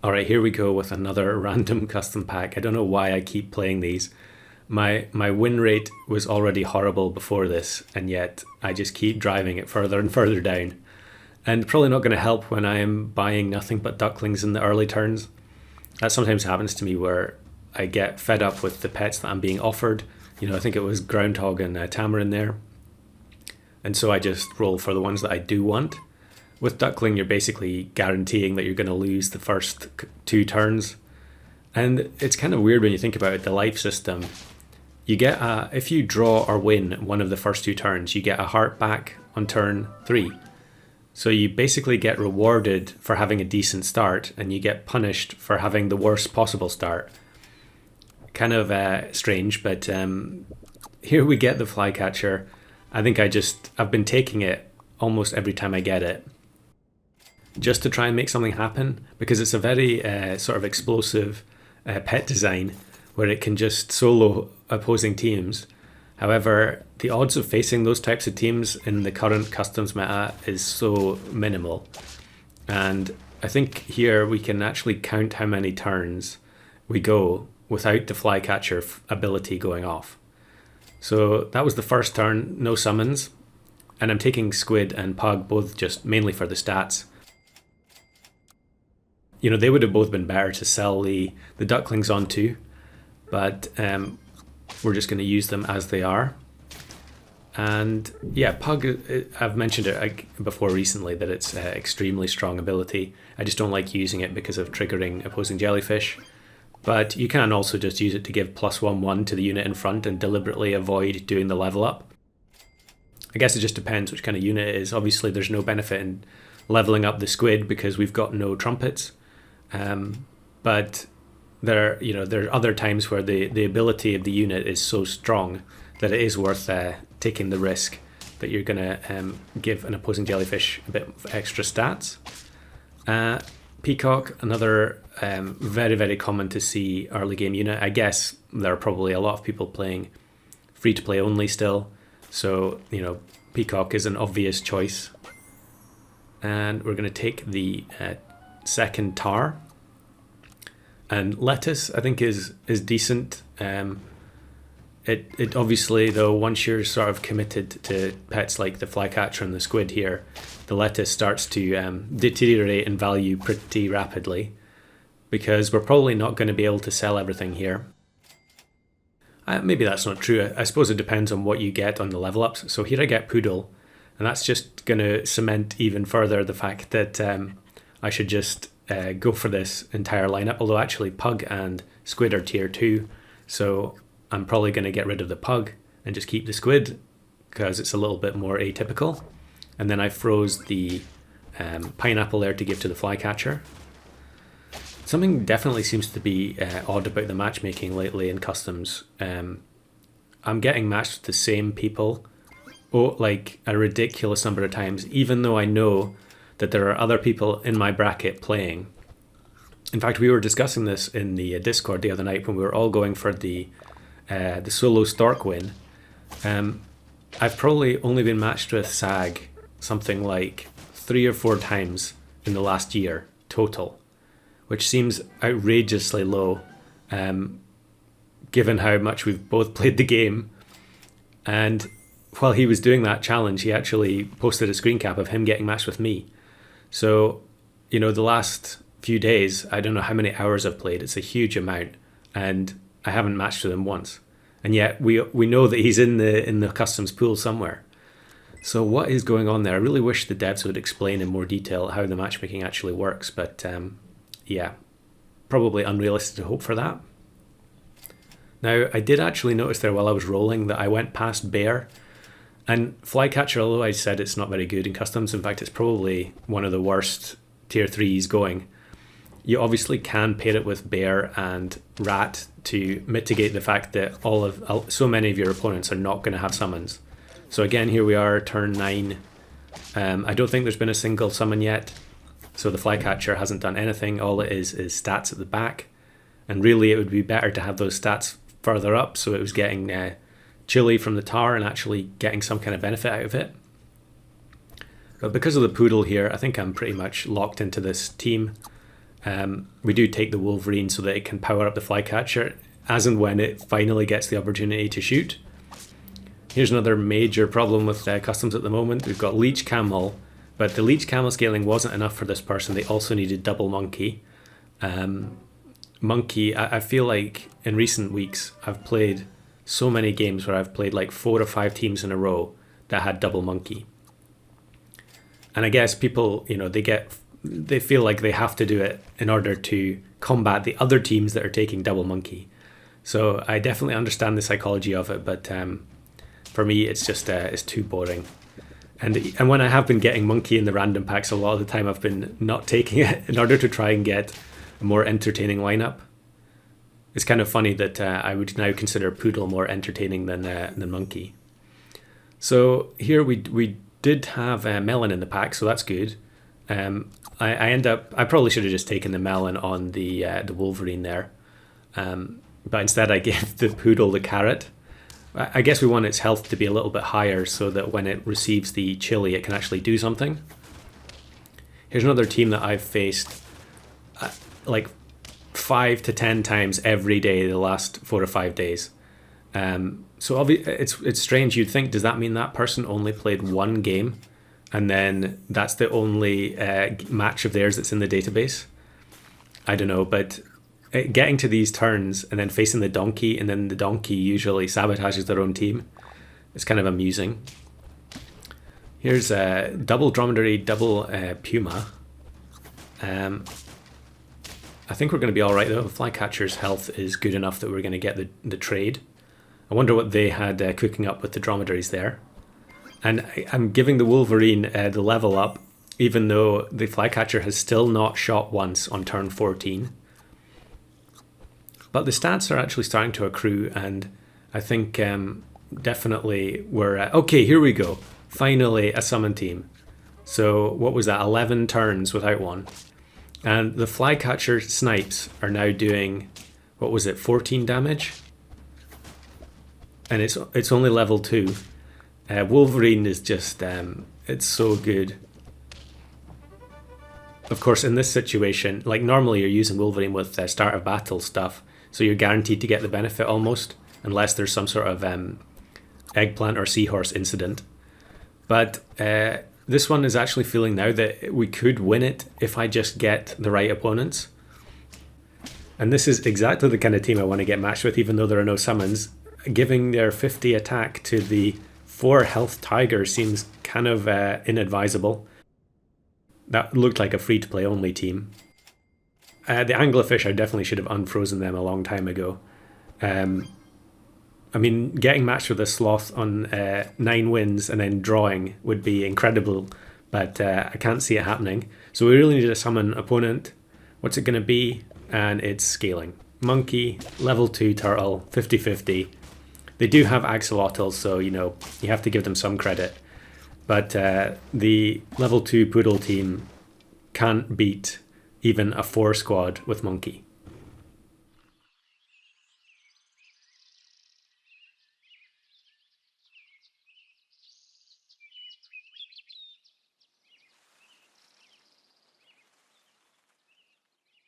Alright, here we go with another random custom pack. I don't know why I keep playing these. My win rate was already horrible before this, and yet I just keep driving it further and further down. And probably not going to help when I am buying nothing but ducklings in the early turns. That sometimes happens to me where I get fed up with the pets that I'm being offered. You know, I think it was groundhog and tamarin there. And so I just roll for the ones that I do want. With duckling, you're basically guaranteeing that you're going to lose the first 2 turns. And it's kind of weird when you think about it, the life system. You get if you draw or win one of the first 2 turns, you get a heart back on turn 3. So you basically get rewarded for having a decent start, and you get punished for having the worst possible start. Kind of strange, but here we get the Flycatcher. I think I've been taking it almost every time I get it, just to try and make something happen, because it's a very sort of explosive pet design where it can just solo opposing teams. However, the odds of facing those types of teams in the current customs meta is so minimal. And I think here we can actually count how many turns we go without the Flycatcher ability going off. So that was the first turn, no summons. And I'm taking Squid and Pug both just mainly for the stats. You know, they would have both been better to sell the ducklings onto, but we're just going to use them as they are. And yeah, Pug, I've mentioned it before recently that it's extremely strong ability. I just don't like using it because of triggering opposing jellyfish. But you can also just use it to give +1/1 to the unit in front and deliberately avoid doing the level up. I guess it just depends which kind of unit it is. Obviously, there's no benefit in leveling up the Squid because we've got no trumpets. But there are other times where the ability of the unit is so strong that it is worth taking the risk that you're going to give an opposing jellyfish a bit of extra stats. Peacock, another very, very common to see early game unit. I guess there are probably a lot of people playing free to play only still. So, you know, Peacock is an obvious choice. And we're going to take the second Tar. And Lettuce, I think, is decent. It obviously, though, once you're sort of committed to pets like the Flycatcher and the Squid here, the Lettuce starts to deteriorate in value pretty rapidly, because we're probably not going to be able to sell everything here. Maybe that's not true. I suppose it depends on what you get on the level ups. So here I get Poodle, and that's just going to cement even further the fact that I should just go for this entire lineup. Although actually Pug and Squid are tier 2, so I'm probably going to get rid of the Pug and just keep the Squid because it's a little bit more atypical. And then I froze the pineapple there to give to the Flycatcher. Something definitely seems to be odd about the matchmaking lately in customs. I'm getting matched with the same people like a ridiculous number of times, even though I know that there are other people in my bracket playing. In fact, we were discussing this in the Discord the other night when we were all going for the solo Stork win. I've probably only been matched with Sag something like 3 or 4 times in the last year total, which seems outrageously low, given how much we've both played the game. And while he was doing that challenge, he actually posted a screen cap of him getting matched with me. So, you know, the last few days, I don't know how many hours I've played. It's a huge amount, and I haven't matched with him once. And yet we know that he's in the customs pool somewhere. So what is going on there? I really wish the devs would explain in more detail how the matchmaking actually works. But yeah, probably unrealistic to hope for that. Now, I did actually notice there while I was rolling that I went past Bear. And Flycatcher, although I said it's not very good in customs, in fact, it's probably one of the worst tier 3s going. You obviously can pair it with Bear and Rat to mitigate the fact that so many of your opponents are not going to have summons. So again, here we are, turn 9. I don't think there's been a single summon yet. So the Flycatcher hasn't done anything. All it is stats at the back. And really, it would be better to have those stats further up, so it was getting chili from the Tar and actually getting some kind of benefit out of it. But because of the Poodle here, I think I'm pretty much locked into this team. We do take the wolverine so that it can power up the flycatcher as and when it finally gets the opportunity to shoot. Here's another major problem with customs at the moment. We've got leech camel, but the leech camel scaling wasn't enough for this person. They also needed double monkey. Monkey, I feel like in recent weeks I've played so many games where I've played like 4 or 5 teams in a row that had double monkey. And I guess people, they feel like they have to do it in order to combat the other teams that are taking double monkey. So I definitely understand the psychology of it, but for me it's just it's too boring. And when I have been getting monkey in the random packs, a lot of the time I've been not taking it in order to try and get a more entertaining lineup. It's kind of funny that I would now consider poodle more entertaining than monkey. So here we did have melon in the pack, so that's good. I probably should have just taken the melon on the wolverine there, but instead I gave the poodle the carrot. I guess we want its health to be a little bit higher so that when it receives the chili, it can actually do something. Here's another team that I've faced like 5 to 10 times every day the last 4 or 5 days. So it's strange. You'd think, does that mean that person only played one game and then that's the only match of theirs that's in the database? I don't know, but getting to these turns and then facing the donkey, and then the donkey usually sabotages their own team. It's kind of amusing. Here's a double dromedary, double puma. I think we're going to be all right though. Flycatcher's health is good enough that we're going to get the trade. I wonder what they had cooking up with the dromedaries there. And I'm giving the wolverine the level up, even though the flycatcher has still not shot once on turn 14. But the stats are actually starting to accrue, and I think definitely we're... okay, here we go. Finally, a summon team. So what was that? 11 turns without one. And the flycatcher snipes are now doing, what was it, 14 damage? And it's only level 2. Wolverine is just, it's so good. Of course, in this situation, like normally you're using Wolverine with start of battle stuff, so you're guaranteed to get the benefit almost, unless there's some sort of eggplant or seahorse incident. But this one is actually feeling now that we could win it if I just get the right opponents. And this is exactly the kind of team I want to get matched with, even though there are no summons. Giving their 50 attack to the 4 health tiger seems kind of inadvisable. That looked like a free-to-play only team. The anglerfish, I definitely should have unfrozen them a long time ago. I mean, getting matched with a sloth on 9 wins and then drawing would be incredible, but I can't see it happening. So we really need a summon opponent. What's it going to be? And it's scaling. Monkey, level 2 turtle, 50-50. They do have axolotls, so you have to give them some credit. But the level 2 poodle team can't beat even a 4 squad with monkey.